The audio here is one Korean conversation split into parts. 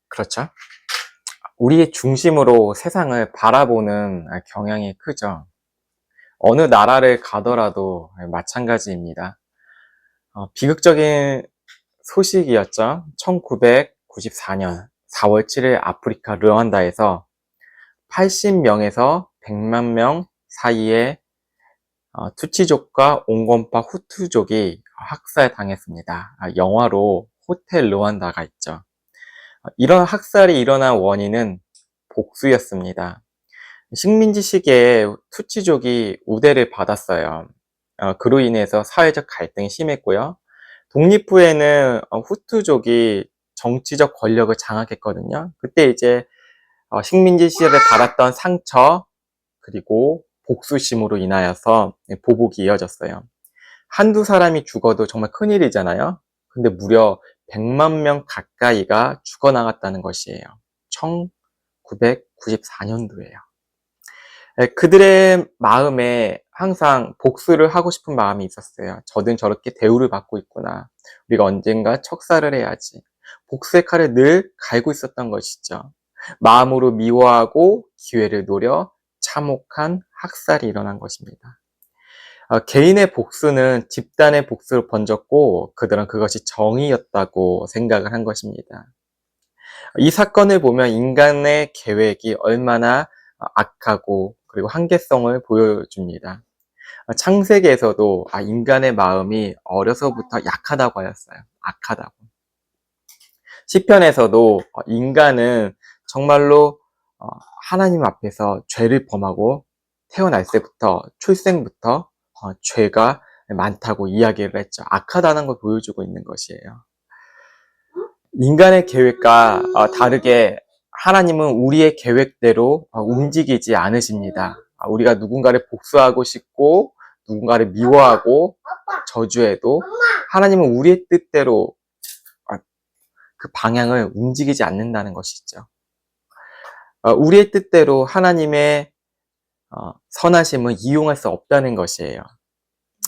그렇죠. 우리의 중심으로 세상을 바라보는 경향이 크죠. 어느 나라를 가더라도 마찬가지입니다. 비극적인 소식이었죠. 1994년 4월 7일 아프리카 르완다에서 80명에서 100만 명 사이에 투치족과 온건파 후투족이 학살당했습니다. 영화로 호텔 르완다가 있죠. 이런 학살이 일어난 원인은 복수였습니다. 식민지 시기에 투치족이 우대를 받았어요. 그로 인해서 사회적 갈등이 심했고요. 독립 후에는 후투족이 정치적 권력을 장악했거든요. 그때 이제 식민지 시절에 받았던 상처 그리고 복수심으로 인하여서 보복이 이어졌어요. 한두 사람이 죽어도 정말 큰일이잖아요. 근데 무려 100만 명 가까이가 죽어나갔다는 것이에요. 1994년도에요. 그들의 마음에 항상 복수를 하고 싶은 마음이 있었어요. 저든 저렇게 대우를 받고 있구나. 우리가 언젠가 척살을 해야지. 복수의 칼을 늘 갈고 있었던 것이죠. 마음으로 미워하고 기회를 노려 참혹한 학살이 일어난 것입니다. 개인의 복수는 집단의 복수로 번졌고 그들은 그것이 정의였다고 생각을 한 것입니다. 이 사건을 보면 인간의 계획이 얼마나 악하고 그리고 한계성을 보여줍니다. 창세기에서도 인간의 마음이 어려서부터 약하다고 하였어요. 악하다고. 시편에서도 인간은 정말로 하나님 앞에서 죄를 범하고 태어날 때부터 출생부터 죄가 많다고 이야기를 했죠. 악하다는 걸 보여주고 있는 것이에요. 인간의 계획과 다르게 하나님은 우리의 계획대로 움직이지 않으십니다. 우리가 누군가를 복수하고 싶고 누군가를 미워하고 저주해도 하나님은 우리의 뜻대로 그 방향을 움직이지 않는다는 것이죠. 우리의 뜻대로 하나님의 선하심을 이용할 수 없다는 것이에요.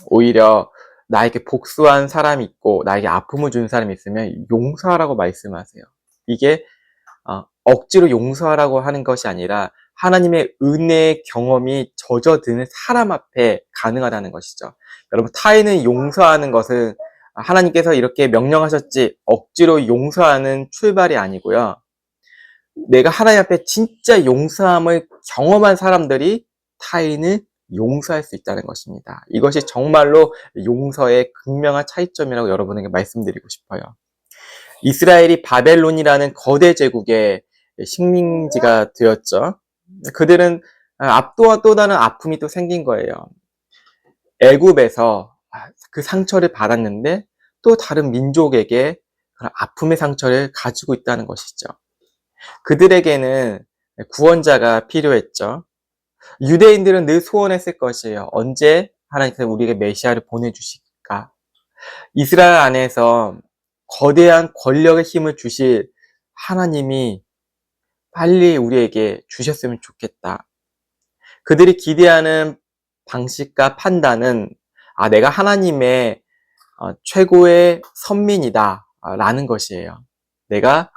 오히려 나에게 복수한 사람이 있고 나에게 아픔을 준 사람이 있으면 용서하라고 말씀하세요. 이게 억지로 용서하라고 하는 것이 아니라 하나님의 은혜의 경험이 젖어드는 사람 앞에 가능하다는 것이죠. 여러분, 타인을 용서하는 것은 하나님께서 이렇게 명령하셨지 억지로 용서하는 출발이 아니고요. 내가 하나님 앞에 진짜 용서함을 경험한 사람들이 타인을 용서할 수 있다는 것입니다. 이것이 정말로 용서의 극명한 차이점이라고 여러분에게 말씀드리고 싶어요. 이스라엘이 바벨론이라는 거대 제국의 식민지가 되었죠. 그들은 또한 또 다른 아픔이 또 생긴 거예요. 애굽에서 그 상처를 받았는데 또 다른 민족에게 그런 아픔의 상처를 가지고 있다는 것이죠. 그들에게는 구원자가 필요했죠. 유대인들은 늘 소원했을 것이에요. 언제 하나님께서 우리에게 메시아를 보내주실까? 이스라엘 안에서 거대한 권력의 힘을 주실 하나님이 빨리 우리에게 주셨으면 좋겠다. 그들이 기대하는 방식과 판단은 내가 하나님의 최고의 선민이다 라는 것이에요. 내가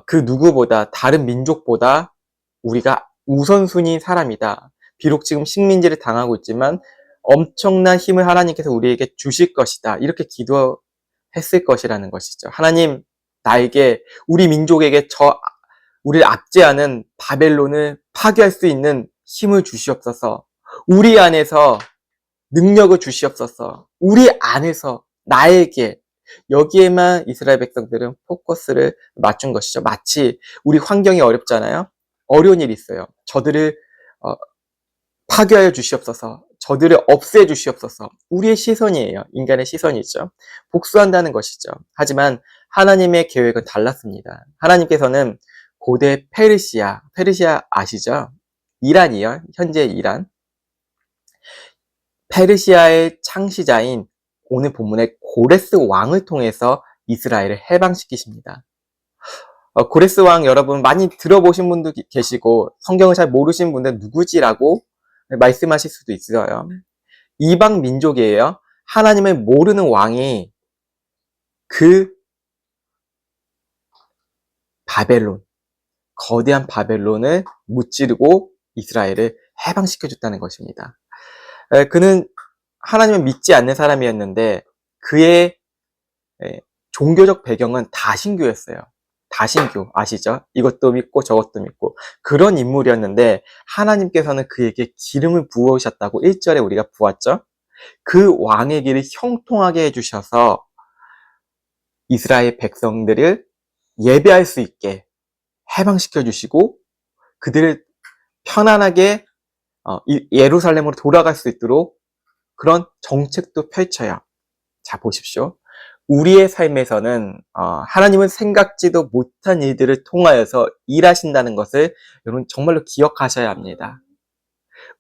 그 누구보다 다른 민족보다 우리가 우선순위인 사람이다. 비록 지금 식민지를 당하고 있지만 엄청난 힘을 하나님께서 우리에게 주실 것이다. 이렇게 기도했을 것이라는 것이죠. 하나님, 나에게 우리 민족에게 우리를 압제하는 바벨론을 파괴할 수 있는 힘을 주시옵소서. 우리 안에서 능력을 주시옵소서. 우리 안에서 나에게 여기에만 이스라엘 백성들은 포커스를 맞춘 것이죠. 마치 우리 환경이 어렵잖아요. 어려운 일이 있어요. 저들을 파괴하여 주시옵소서. 저들을 없애 주시옵소서. 우리의 시선이에요. 인간의 시선이죠. 복수한다는 것이죠. 하지만 하나님의 계획은 달랐습니다. 하나님께서는 고대 페르시아 아시죠? 이란이요. 현재 이란. 페르시아의 창시자인 오늘 본문의 고레스 왕을 통해서 이스라엘을 해방시키십니다. 고레스 왕 여러분 많이 들어보신 분도 계시고 성경을 잘 모르신 분들 누구지라고 말씀하실 수도 있어요. 이방 민족이에요. 하나님을 모르는 왕이 그 바벨론, 거대한 바벨론을 무찌르고 이스라엘을 해방시켜줬다는 것입니다. 그는 하나님을 믿지 않는 사람이었는데 그의 종교적 배경은 다신교였어요. 다신교 아시죠? 이것도 믿고 저것도 믿고 그런 인물이었는데 하나님께서는 그에게 기름을 부으셨다고 1절에 우리가 보았죠. 그 왕의 길을 형통하게 해주셔서 이스라엘 백성들을 예배할 수 있게 해방시켜 주시고 그들을 편안하게 예루살렘으로 돌아갈 수 있도록 그런 정책도 펼쳐요. 자, 보십시오. 우리의 삶에서는 하나님은 생각지도 못한 일들을 통하여서 일하신다는 것을 여러분 정말로 기억하셔야 합니다.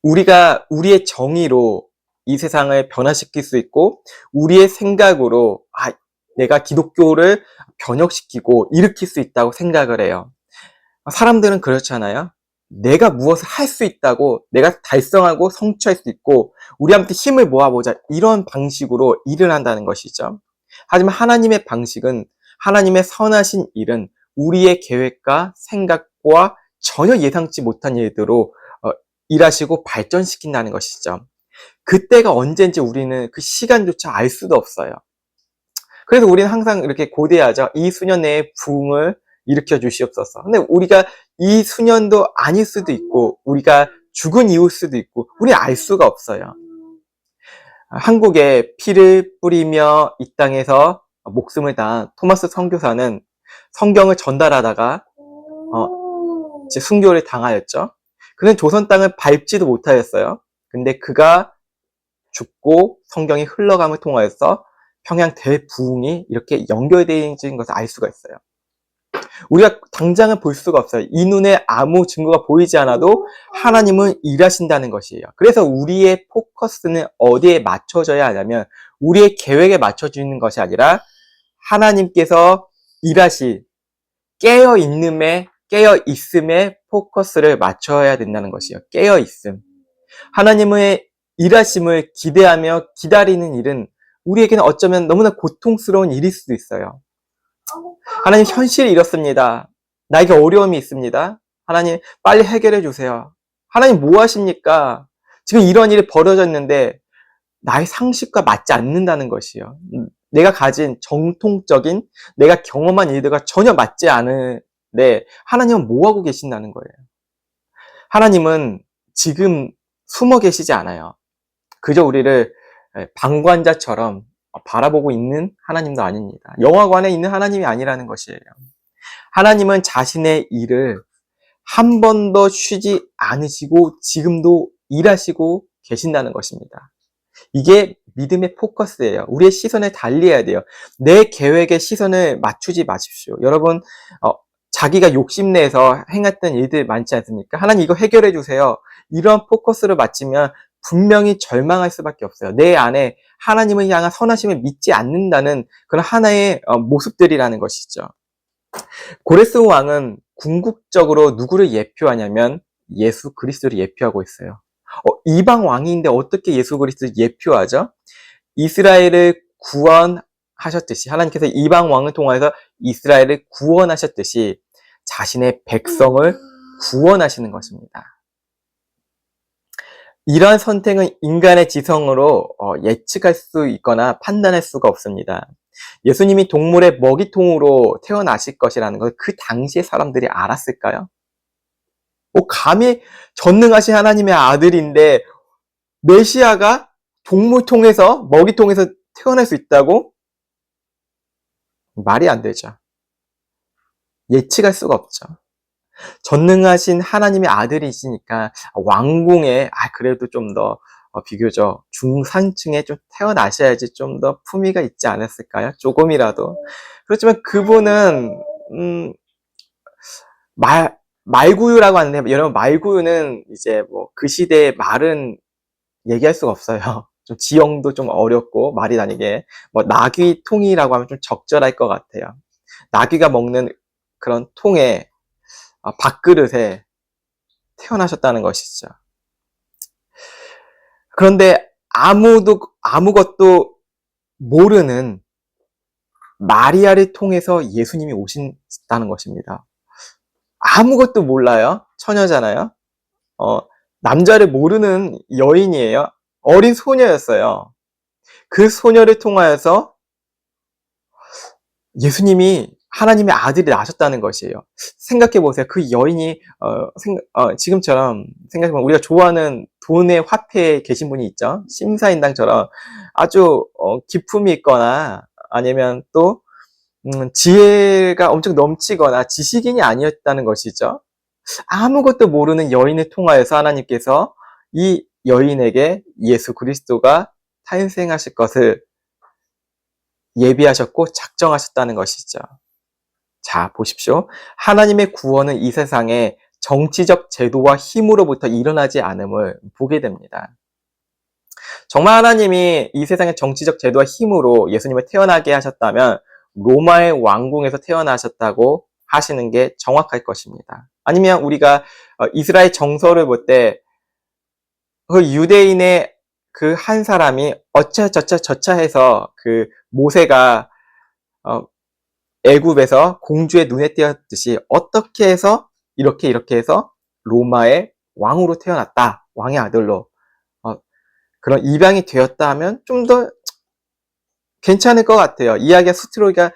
우리가 우리의 정의로 이 세상을 변화시킬 수 있고 우리의 생각으로 내가 기독교를 변혁시키고 일으킬 수 있다고 생각을 해요. 사람들은 그렇잖아요. 내가 무엇을 할 수 있다고, 내가 달성하고 성취할 수 있고 우리한테 힘을 모아보자 이런 방식으로 일을 한다는 것이죠. 하지만 하나님의 방식은 하나님의 선하신 일은 우리의 계획과 생각과 전혀 예상치 못한 일들로 일하시고 발전시킨다는 것이죠. 그때가 언제인지 우리는 그 시간조차 알 수도 없어요. 그래서 우리는 항상 이렇게 고대하죠. 이 수년 내에 부흥을 일으켜 주시옵소서. 근데 우리가 이 수년도 아닐 수도 있고 우리가 죽은 이후일 수도 있고 우리는 알 수가 없어요. 한국에 피를 뿌리며 이 땅에서 목숨을 다한 토마스 선교사는 성경을 전달하다가 순교를 당하였죠. 그는 조선 땅을 밟지도 못하였어요. 근데 그가 죽고 성경이 흘러감을 통하여서 평양 대부흥이 이렇게 연결되어 있는 것을 알 수가 있어요. 우리가 당장은 볼 수가 없어요. 이 눈에 아무 증거가 보이지 않아도 하나님은 일하신다는 것이에요. 그래서 우리의 포커스는 어디에 맞춰져야 하냐면 우리의 계획에 맞춰지는 것이 아니라 하나님께서 일하실 깨어있음에 포커스를 맞춰야 된다는 것이에요. 깨어있음. 하나님의 일하심을 기대하며 기다리는 일은 우리에게는 어쩌면 너무나 고통스러운 일일 수도 있어요. 하나님, 현실이 이렇습니다. 나에게 어려움이 있습니다. 하나님, 빨리 해결해 주세요. 하나님, 뭐 하십니까? 지금 이런 일이 벌어졌는데 나의 상식과 맞지 않는다는 것이에요. 내가 가진 정통적인 내가 경험한 일들과 전혀 맞지 않은데 하나님은 뭐 하고 계신다는 거예요. 하나님은 지금 숨어 계시지 않아요. 그저 우리를 방관자처럼 바라보고 있는 하나님도 아닙니다. 영화관에 있는 하나님이 아니라는 것이에요. 하나님은 자신의 일을 한 번도 쉬지 않으시고 지금도 일하시고 계신다는 것입니다. 이게 믿음의 포커스예요. 우리의 시선을 달리해야 돼요. 내 계획에 시선을 맞추지 마십시오. 여러분, 자기가 욕심내서 행했던 일들 많지 않습니까? 하나님 이거 해결해 주세요. 이런 포커스를 맞추면 분명히 절망할 수밖에 없어요. 내 안에 하나님을 향한 선하심을 믿지 않는다는 그런 하나의 모습들이라는 것이죠. 고레스 왕은 궁극적으로 누구를 예표하냐면 예수 그리스도를 예표하고 있어요. 이방 왕인데 어떻게 예수 그리스도를 예표하죠? 이스라엘을 구원하셨듯이 하나님께서 이방 왕을 통해서 이스라엘을 구원하셨듯이 자신의 백성을 구원하시는 것입니다. 이러한 선택은 인간의 지성으로 예측할 수 있거나 판단할 수가 없습니다. 예수님이 동물의 먹이통으로 태어나실 것이라는 걸 그 당시의 사람들이 알았을까요? 감히 전능하신 하나님의 아들인데 메시아가 동물통에서 먹이통에서 태어날 수 있다고? 말이 안 되죠. 예측할 수가 없죠. 전능하신 하나님의 아들이시니까 왕궁에 그래도 좀 더 비교적 중산층에 좀 태어나셔야지 좀 더 품위가 있지 않았을까요? 조금이라도. 그렇지만 그분은 말구유라고 하는데 여러분 말구유는 이제 뭐 그 시대의 말은 얘기할 수가 없어요. 좀 지형도 좀 어렵고 말이 다니게 뭐 나귀통이라고 하면 좀 적절할 것 같아요. 나귀가 먹는 그런 통에 밥그릇에 태어나셨다는 것이죠. 그런데 아무것도 모르는 마리아를 통해서 예수님이 오신다는 것입니다. 아무것도 몰라요. 처녀잖아요. 남자를 모르는 여인이에요. 어린 소녀였어요. 그 소녀를 통하여서 예수님이 하나님의 아들이 나셨다는 것이에요. 생각해 보세요. 그 여인이 지금처럼 생각해보면 우리가 좋아하는 돈의 화폐에 계신 분이 있죠. 심사인당처럼 아주 기품이 있거나 아니면 또 지혜가 엄청 넘치거나 지식인이 아니었다는 것이죠. 아무것도 모르는 여인을 통하여서 하나님께서 이 여인에게 예수 그리스도가 탄생하실 것을 예비하셨고 작정하셨다는 것이죠. 자, 보십시오. 하나님의 구원은 이 세상에 정치적 제도와 힘으로부터 일어나지 않음을 보게 됩니다. 정말 하나님이 이 세상의 정치적 제도와 힘으로 예수님을 태어나게 하셨다면 로마의 왕궁에서 태어나셨다고 하시는 게 정확할 것입니다. 아니면 우리가 이스라엘 정서를 볼 때 그 유대인의 그 한 사람이 어차저차 해서 그 모세가 애굽에서 공주의 눈에 띄었듯이 어떻게 해서 이렇게 해서 로마의 왕으로 태어났다. 왕의 아들로. 그런 입양이 되었다 하면 좀 더 괜찮을 것 같아요. 이야기가 스토리가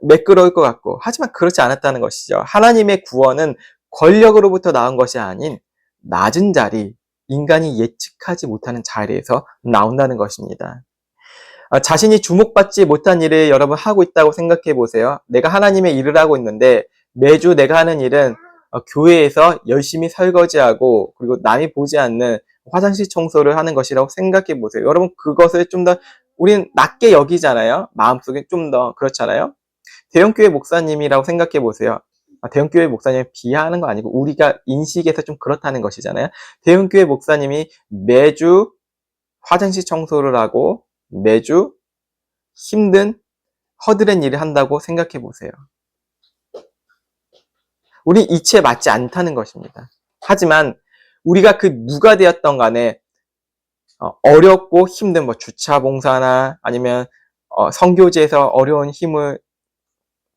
매끄러울 것 같고. 하지만 그렇지 않았다는 것이죠. 하나님의 구원은 권력으로부터 나온 것이 아닌 낮은 자리, 인간이 예측하지 못하는 자리에서 나온다는 것입니다. 자신이 주목받지 못한 일을 여러분 하고 있다고 생각해 보세요. 내가 하나님의 일을 하고 있는데 매주 내가 하는 일은 교회에서 열심히 설거지하고 그리고 남이 보지 않는 화장실 청소를 하는 것이라고 생각해 보세요. 여러분 그것을 좀 더 우리는 낮게 여기잖아요. 마음속에 좀 더 그렇잖아요. 대형교회 목사님이라고 생각해 보세요. 대형교회 목사님 비하하는 거 아니고 우리가 인식에서 좀 그렇다는 것이잖아요. 대형교회 목사님이 매주 화장실 청소를 하고 매주 힘든 허드렛 일을 한다고 생각해 보세요. 우리 이치에 맞지 않다는 것입니다. 하지만 우리가 그 누가 되었던 간에 어렵고 힘든 주차 봉사나 아니면 선교지에서 어려운 힘을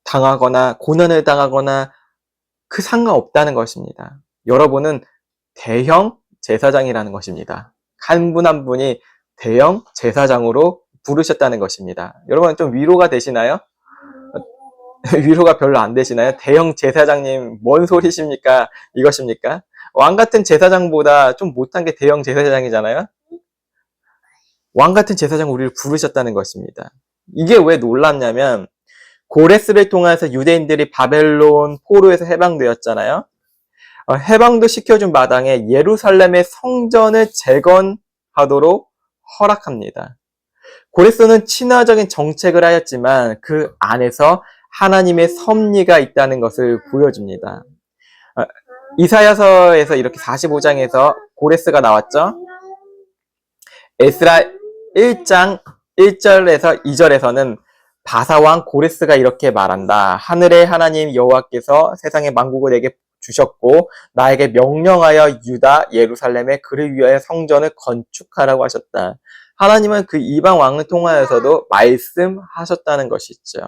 당하거나 고난을 당하거나 그 상관없다는 것입니다. 여러분은 대형 제사장이라는 것입니다. 한 분 한 분이 대형 제사장으로 부르셨다는 것입니다. 여러분 좀 위로가 되시나요? 위로가 별로 안 되시나요? 대형 제사장님 뭔 소리십니까? 이것입니까? 왕 같은 제사장보다 좀 못한 게 대형 제사장이잖아요? 왕 같은 제사장 우리를 부르셨다는 것입니다. 이게 왜 놀랍냐면 고레스를 통해서 유대인들이 바벨론 포로에서 해방되었잖아요. 해방도 시켜준 마당에 예루살렘의 성전을 재건하도록 허락합니다. 고레스는 친화적인 정책을 하였지만 그 안에서 하나님의 섭리가 있다는 것을 보여줍니다. 이사야서에서 이렇게 45장에서 고레스가 나왔죠. 에스라 1장 1절에서 2절에서는 바사왕 고레스가 이렇게 말한다. 하늘의 하나님 여호와께서 세상의 만국을 내게 주셨고 나에게 명령하여 유다 예루살렘에 그를 위하여 성전을 건축하라고 하셨다. 하나님은 그 이방 왕을 통하여서도 말씀하셨다는 것이죠.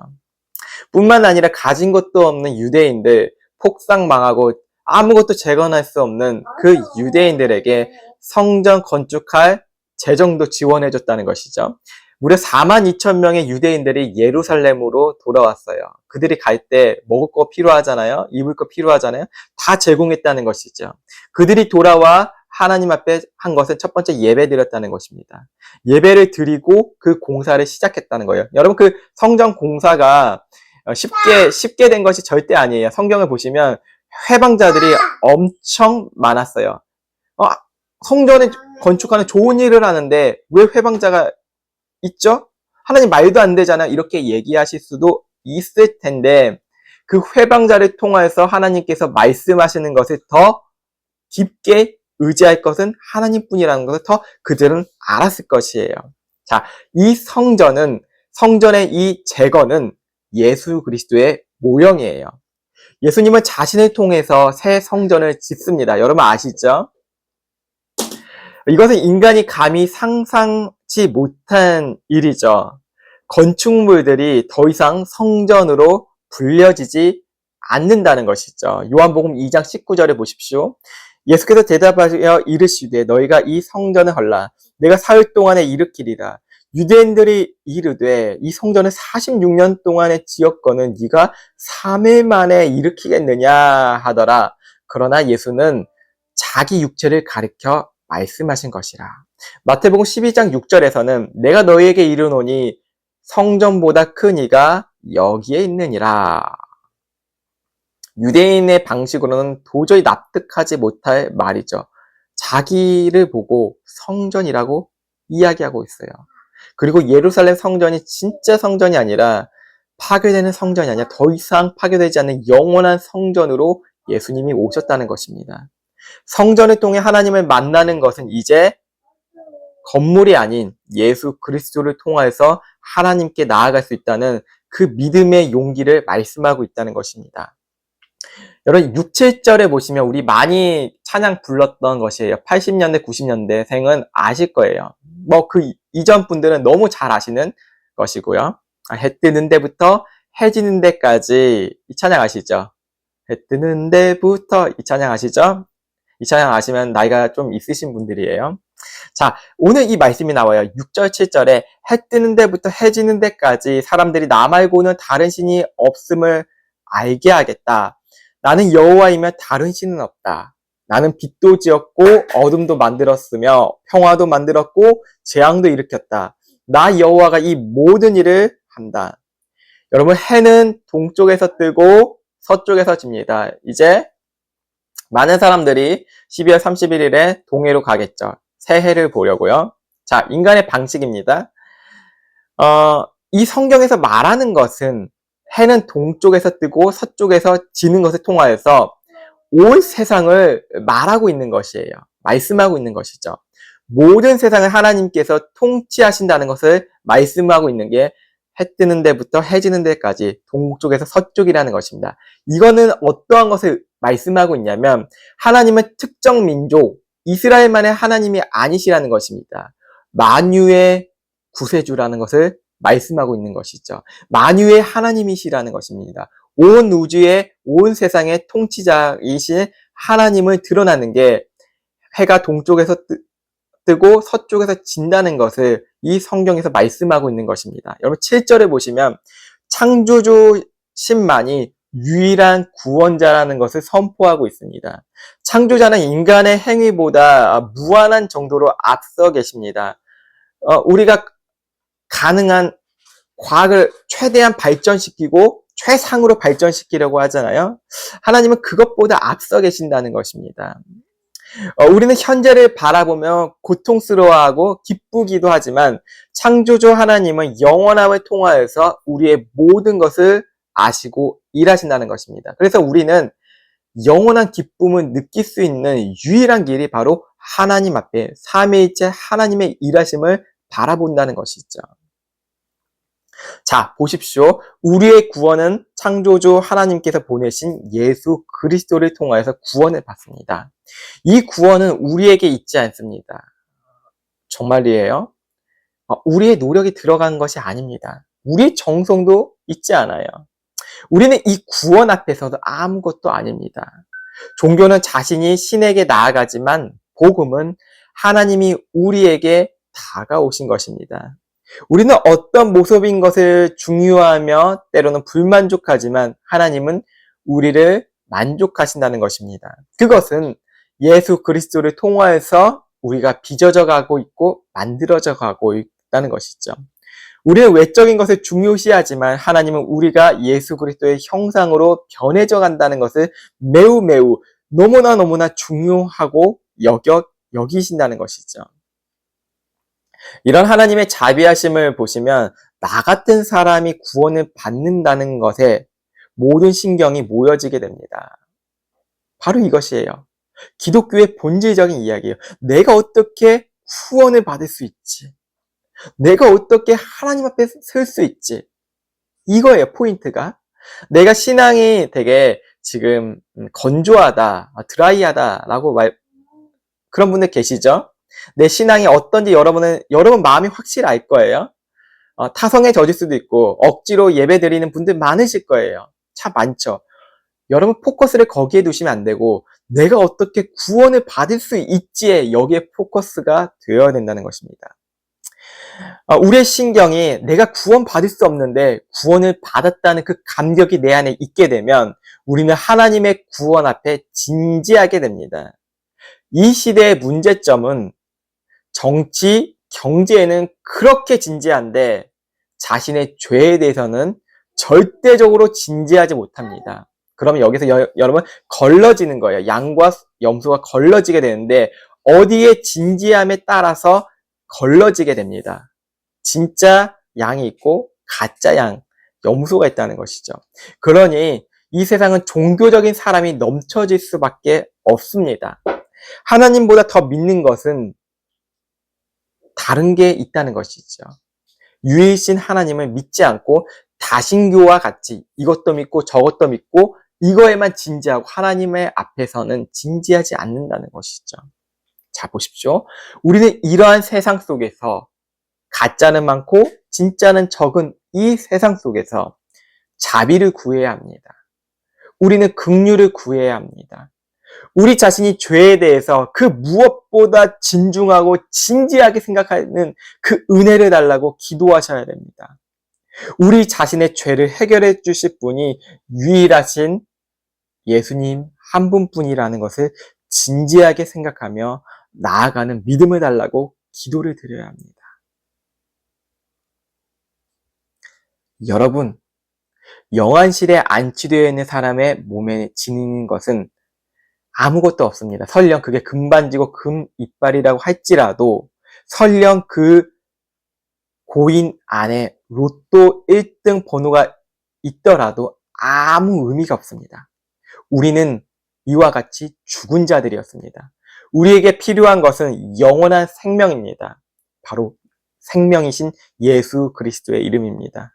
뿐만 아니라 가진 것도 없는 유대인들, 폭삭망하고 아무것도 재건할 수 없는 그 유대인들에게 성전 건축할 재정도 지원해줬다는 것이죠. 무려 42,000명의 유대인들이 예루살렘으로 돌아왔어요. 그들이 갈 때 먹을 거 필요하잖아요. 입을 거 필요하잖아요. 다 제공했다는 것이죠. 그들이 돌아와 하나님 앞에 한 것은 첫 번째 예배 드렸다는 것입니다. 예배를 드리고 그 공사를 시작했다는 거예요. 여러분 그 성전 공사가 쉽게 된 것이 절대 아니에요. 성경을 보시면 회방자들이 엄청 많았어요. 성전을 건축하는 좋은 일을 하는데 왜 회방자가 있죠? 하나님 말도 안 되잖아. 이렇게 얘기하실 수도 있을 텐데 그 회방자를 통해서 하나님께서 말씀하시는 것을 더 깊게 의지할 것은 하나님뿐이라는 것을 더 그들은 알았을 것이에요. 자, 이 성전의 이 재건은 예수 그리스도의 모형이에요. 예수님은 자신을 통해서 새 성전을 짓습니다. 여러분 아시죠? 이것은 인간이 감히 상상치 못한 일이죠. 건축물들이 더 이상 성전으로 불려지지 않는다는 것이죠. 요한복음 2장 19절에 보십시오. 예수께서 대답하여 이르시되 너희가 이 성전을 헐라 내가 사흘 동안에 일으키리라. 유대인들이 이르되 이 성전을 46년 동안에 지었거늘 네가 3일 만에 일으키겠느냐 하더라. 그러나 예수는 자기 육체를 가리켜 말씀하신 것이라. 마태복음 12장 6절에서는 내가 너희에게 이르노니 성전보다 큰 이가 여기에 있느니라. 유대인의 방식으로는 도저히 납득하지 못할 말이죠. 자기를 보고 성전이라고 이야기하고 있어요. 그리고 예루살렘 성전이 진짜 성전이 아니라 파괴되는 성전이 아니라 더 이상 파괴되지 않는 영원한 성전으로 예수님이 오셨다는 것입니다. 성전을 통해 하나님을 만나는 것은 이제 건물이 아닌 예수 그리스도를 통해서 하나님께 나아갈 수 있다는 그 믿음의 용기를 말씀하고 있다는 것입니다. 여러분 6, 7절에 보시면 우리 많이 찬양 불렀던 것이에요. 80년대, 90년대 생은 아실 거예요. 뭐 그 이전 분들은 너무 잘 아시는 것이고요. 해 뜨는 데부터 해 지는 데까지 이 찬양 아시죠? 해 뜨는 데부터 이 찬양 아시죠? 이 찬양 아시면 나이가 좀 있으신 분들이에요. 자, 오늘 이 말씀이 나와요. 6절, 7절에 해 뜨는 데부터 해 지는 데까지 사람들이 나 말고는 다른 신이 없음을 알게 하겠다. 나는 여호와이며 다른 신은 없다. 나는 빛도 지었고 어둠도 만들었으며 평화도 만들었고 재앙도 일으켰다. 나 여호와가 이 모든 일을 한다. 여러분 해는 동쪽에서 뜨고 서쪽에서 집니다. 이제 많은 사람들이 12월 31일에 동해로 가겠죠. 새해를 보려고요. 자, 인간의 방식입니다. 이 성경에서 말하는 것은 해는 동쪽에서 뜨고 서쪽에서 지는 것을 통하여서 온 세상을 말하고 있는 것이에요. 말씀하고 있는 것이죠. 모든 세상을 하나님께서 통치하신다는 것을 말씀하고 있는 게 해 뜨는 데부터 해 지는 데까지 동쪽에서 서쪽이라는 것입니다. 이거는 어떠한 것을 말씀하고 있냐면 하나님은 특정 민족, 이스라엘만의 하나님이 아니시라는 것입니다. 만유의 구세주라는 것을 말씀하고 있는 것이죠. 만유의 하나님이시라는 것입니다. 온 우주의 온 세상의 통치자이신 하나님을 드러나는 게 해가 동쪽에서 뜨고 서쪽에서 진다는 것을 이 성경에서 말씀하고 있는 것입니다. 여러분 7절에 보시면 창조주신만이 유일한 구원자라는 것을 선포하고 있습니다. 창조자는 인간의 행위보다 무한한 정도로 앞서 계십니다. 우리가 가능한 과학을 최대한 발전시키고 최상으로 발전시키려고 하잖아요. 하나님은 그것보다 앞서 계신다는 것입니다. 우리는 현재를 바라보며 고통스러워하고 기쁘기도 하지만 창조주 하나님은 영원함을 통하여서 우리의 모든 것을 아시고 일하신다는 것입니다. 그래서 우리는 영원한 기쁨을 느낄 수 있는 유일한 길이 바로 하나님 앞에 삼위일체 하나님의 일하심을 바라본다는 것이죠. 자, 보십시오. 우리의 구원은 창조주 하나님께서 보내신 예수 그리스도를 통하여서 구원을 받습니다. 이 구원은 우리에게 있지 않습니다. 정말이에요? 우리의 노력이 들어간 것이 아닙니다. 우리의 정성도 있지 않아요. 우리는 이 구원 앞에서도 아무것도 아닙니다. 종교는 자신이 신에게 나아가지만 복음은 하나님이 우리에게 다가오신 것입니다. 우리는 어떤 모습인 것을 중요하며 때로는 불만족하지만 하나님은 우리를 만족하신다는 것입니다. 그것은 예수 그리스도를 통하여서 우리가 빚어져 가고 있고 만들어져 가고 있다는 것이죠. 우리는 외적인 것을 중요시하지만 하나님은 우리가 예수 그리스도의 형상으로 변해져 간다는 것을 매우 너무나 중요하고 여기신다는 것이죠. 이런 하나님의 자비하심을 보시면 나 같은 사람이 구원을 받는다는 것에 모든 신경이 모여지게 됩니다. 바로 이것이에요. 기독교의 본질적인 이야기예요. 내가 어떻게 구원을 받을 수 있지? 내가 어떻게 하나님 앞에 설 수 있지? 이거예요, 포인트가. 내가 신앙이 되게 지금 건조하다, 드라이하다라고 그런 분들 계시죠? 내 신앙이 어떤지 여러분 마음이 확실히 알 거예요. 타성에 젖을 수도 있고 억지로 예배 드리는 분들 많으실 거예요. 참 많죠. 여러분 포커스를 거기에 두시면 안 되고 내가 어떻게 구원을 받을 수 있지에 여기에 포커스가 되어야 된다는 것입니다. 우리의 신경이 내가 구원 받을 수 없는데 구원을 받았다는 그 감격이 내 안에 있게 되면 우리는 하나님의 구원 앞에 진지하게 됩니다. 이 시대의 문제점은 정치, 경제에는 그렇게 진지한데 자신의 죄에 대해서는 절대적으로 진지하지 못합니다. 그러면 여기서 여러분 걸러지는 거예요. 양과 염소가 걸러지게 되는데 어디에 진지함에 따라서 걸러지게 됩니다. 진짜 양이 있고 가짜 양, 염소가 있다는 것이죠. 그러니 이 세상은 종교적인 사람이 넘쳐질 수밖에 없습니다. 하나님보다 더 믿는 것은 다른 게 있다는 것이죠. 유일신 하나님을 믿지 않고 다신교와 같이 이것도 믿고 저것도 믿고 이거에만 진지하고 하나님의 앞에서는 진지하지 않는다는 것이죠. 자, 보십시오. 우리는 이러한 세상 속에서 가짜는 많고 진짜는 적은 이 세상 속에서 자비를 구해야 합니다. 우리는 긍휼을 구해야 합니다. 우리 자신이 죄에 대해서 그 무엇보다 진중하고 진지하게 생각하는 그 은혜를 달라고 기도하셔야 됩니다. 우리 자신의 죄를 해결해 주실 분이 유일하신 예수님 한 분뿐이라는 것을 진지하게 생각하며 나아가는 믿음을 달라고 기도를 드려야 합니다. 여러분, 영안실에 안치되어 있는 사람의 몸에 지니는 것은 아무것도 없습니다. 설령 그게 금반지고 금 이빨이라고 할지라도 설령 그 고인 안에 로또 1등 번호가 있더라도 아무 의미가 없습니다. 우리는 이와 같이 죽은 자들이었습니다. 우리에게 필요한 것은 영원한 생명입니다. 바로 생명이신 예수 그리스도의 이름입니다.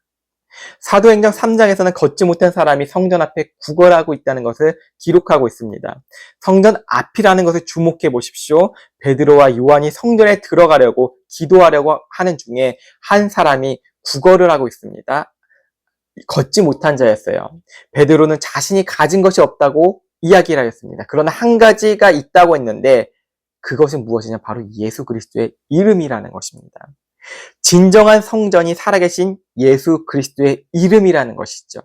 사도행전 3장에서는 걷지 못한 사람이 성전 앞에 구걸하고 있다는 것을 기록하고 있습니다. 성전 앞이라는 것을 주목해 보십시오. 베드로와 요한이 성전에 들어가려고 기도하려고 하는 중에 한 사람이 구걸을 하고 있습니다. 걷지 못한 자였어요. 베드로는 자신이 가진 것이 없다고 이야기를 하였습니다. 그러나 한 가지가 있다고 했는데 그것은 무엇이냐? 바로 예수 그리스도의 이름이라는 것입니다. 진정한 성전이 살아계신 예수 그리스도의 이름이라는 것이죠.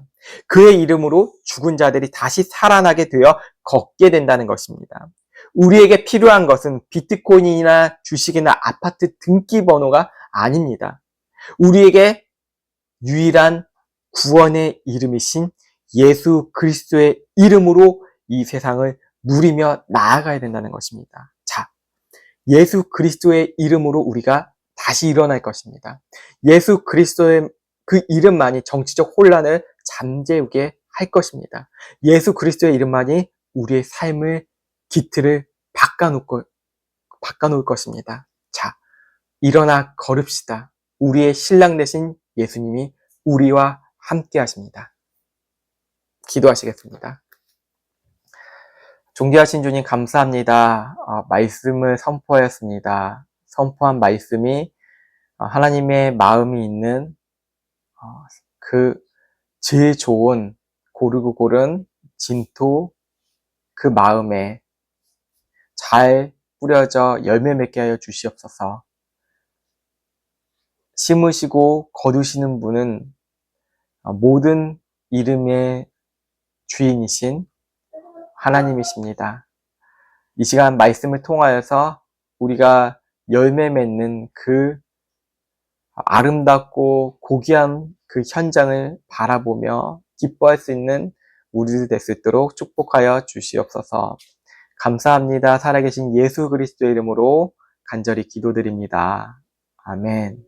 그의 이름으로 죽은 자들이 다시 살아나게 되어 걷게 된다는 것입니다. 우리에게 필요한 것은 비트코인이나 주식이나 아파트 등기번호가 아닙니다. 우리에게 유일한 구원의 이름이신 예수 그리스도의 이름으로 이 세상을 누리며 나아가야 된다는 것입니다. 자, 예수 그리스도의 이름으로 우리가 다시 일어날 것입니다. 예수 그리스도의 그 이름만이 정치적 혼란을 잠재우게 할 것입니다. 예수 그리스도의 이름만이 우리의 삶을 기틀을 바꿔놓을 것입니다. 자, 일어나 걸읍시다. 우리의 신랑 되신 예수님이 우리와 함께 하십니다. 기도하시겠습니다. 존귀하신 주님 감사합니다. 말씀을 선포하였습니다. 선포한 말씀이 하나님의 마음이 있는 그 제일 좋은 고르고 고른 진토 그 마음에 잘 뿌려져 열매 맺게 하여 주시옵소서. 심으시고 거두시는 분은 모든 이름의 주인이신 하나님이십니다. 이 시간 말씀을 통하여서 우리가 열매 맺는 그 아름답고 고귀한 그 현장을 바라보며 기뻐할 수 있는 우리들 될 수 있도록 축복하여 주시옵소서. 감사합니다. 살아계신 예수 그리스도의 이름으로 간절히 기도드립니다. 아멘.